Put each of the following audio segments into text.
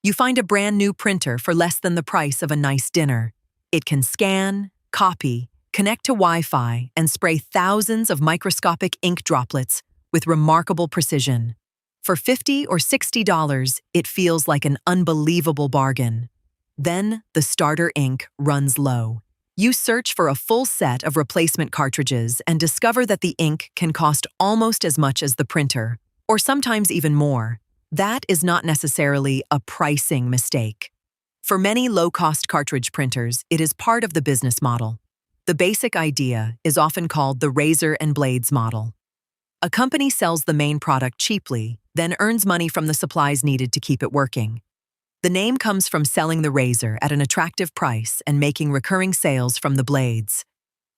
You find a brand new printer for less than the price of a nice dinner. It can scan, copy, connect to Wi-Fi, and spray thousands of microscopic ink droplets with remarkable precision. For $50 or $60, it feels like an unbelievable bargain. Then, the starter ink runs low. You search for a full set of replacement cartridges and discover that the ink can cost almost as much as the printer, or sometimes even more. That is not necessarily a pricing mistake. For many low-cost cartridge printers, it is part of the business model. The basic idea is often called the razor and blades model. A company sells the main product cheaply, then earns money from the supplies needed to keep it working. The name comes from selling the razor at an attractive price and making recurring sales from the blades.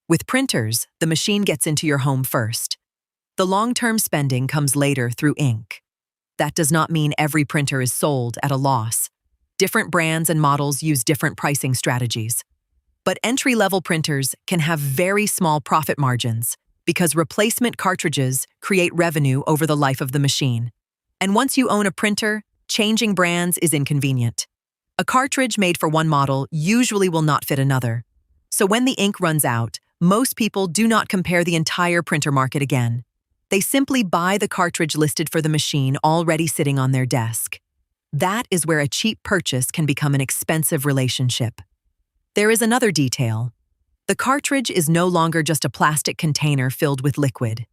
With printers, the machine gets into your home first. The long-term spending comes later through ink. That does not mean every printer is sold at a loss. Different brands and models use different pricing strategies. But entry-level printers can have very small profit margins because replacement cartridges create revenue over the life of the machine. And once you own a printer, changing brands is inconvenient. A cartridge made for one model usually will not fit another. So when the ink runs out, most people do not compare the entire printer market again. They simply buy the cartridge listed for the machine already sitting on their desk. That is where a cheap purchase can become an expensive relationship. There is another detail. The cartridge is no longer just a plastic container filled with liquid.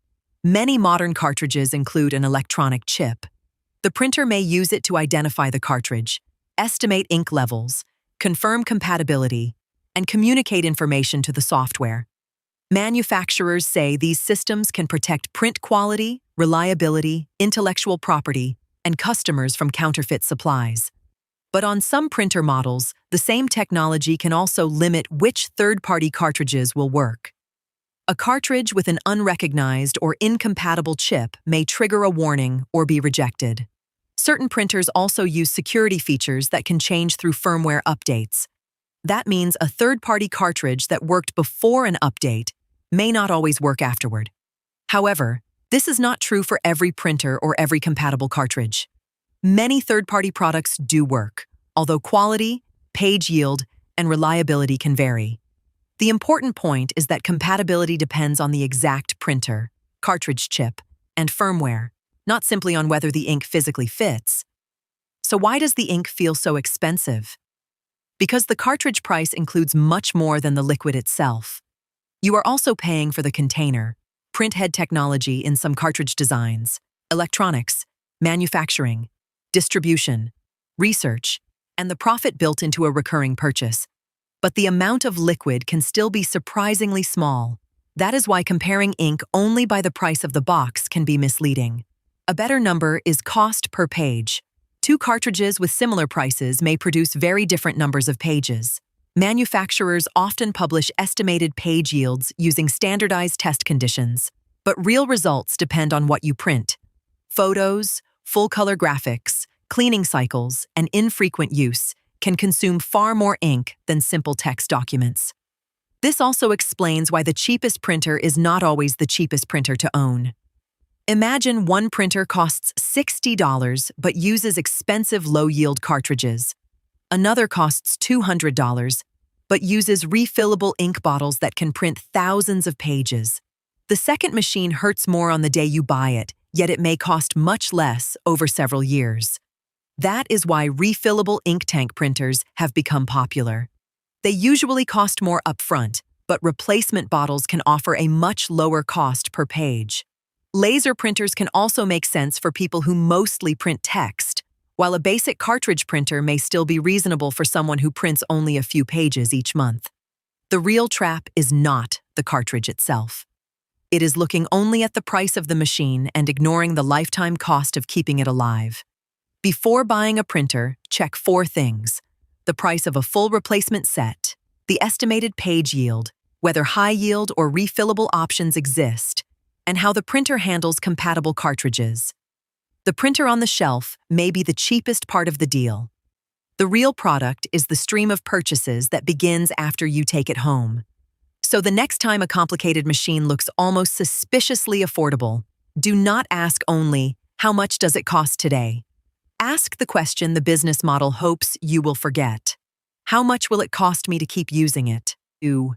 Many modern cartridges include an electronic chip. The printer may use it to identify the cartridge, estimate ink levels, confirm compatibility, and communicate information to the software. Manufacturers say these systems can protect print quality, reliability, intellectual property, and customers from counterfeit supplies. But on some printer models, the same technology can also limit which third-party cartridges will work. A cartridge with an unrecognized or incompatible chip may trigger a warning or be rejected. Certain printers also use security features that can change through firmware updates. That means a third-party cartridge that worked before an update may not always work afterward. However, this is not true for every printer or every compatible cartridge. Many third-party products do work, although quality, page yield, and reliability can vary. The important point is that compatibility depends on the exact printer, cartridge chip, and firmware, not simply on whether the ink physically fits. So why does the ink feel so expensive? Because the cartridge price includes much more than the liquid itself. You are also paying for the container, printhead technology in some cartridge designs, electronics, manufacturing, distribution, research, and the profit built into a recurring purchase. But the amount of liquid can still be surprisingly small. That is why comparing ink only by the price of the box can be misleading. A better number is cost per page. Two cartridges with similar prices may produce very different numbers of pages. Manufacturers often publish estimated page yields using standardized test conditions, but real results depend on what you print. Photos, full-color graphics, cleaning cycles, and infrequent use can consume far more ink than simple text documents. This also explains why the cheapest printer is not always the cheapest printer to own. Imagine one printer costs $60 but uses expensive low-yield cartridges. Another costs $200 but uses refillable ink bottles that can print thousands of pages. The second machine hurts more on the day you buy it, yet it may cost much less over several years. That is why refillable ink tank printers have become popular. They usually cost more upfront, but replacement bottles can offer a much lower cost per page. Laser printers can also make sense for people who mostly print text, while a basic cartridge printer may still be reasonable for someone who prints only a few pages each month. The real trap is not the cartridge itself. It is looking only at the price of the machine and ignoring the lifetime cost of keeping it alive. Before buying a printer, check 4 things: the price of a full replacement set, the estimated page yield, whether high yield or refillable options exist, and how the printer handles compatible cartridges. The printer on the shelf may be the cheapest part of the deal. The real product is the stream of purchases that begins after you take it home. So the next time a complicated machine looks almost suspiciously affordable, do not ask only, how much does it cost today? Ask the question the business model hopes you will forget. How much will it cost me to keep using it? 2.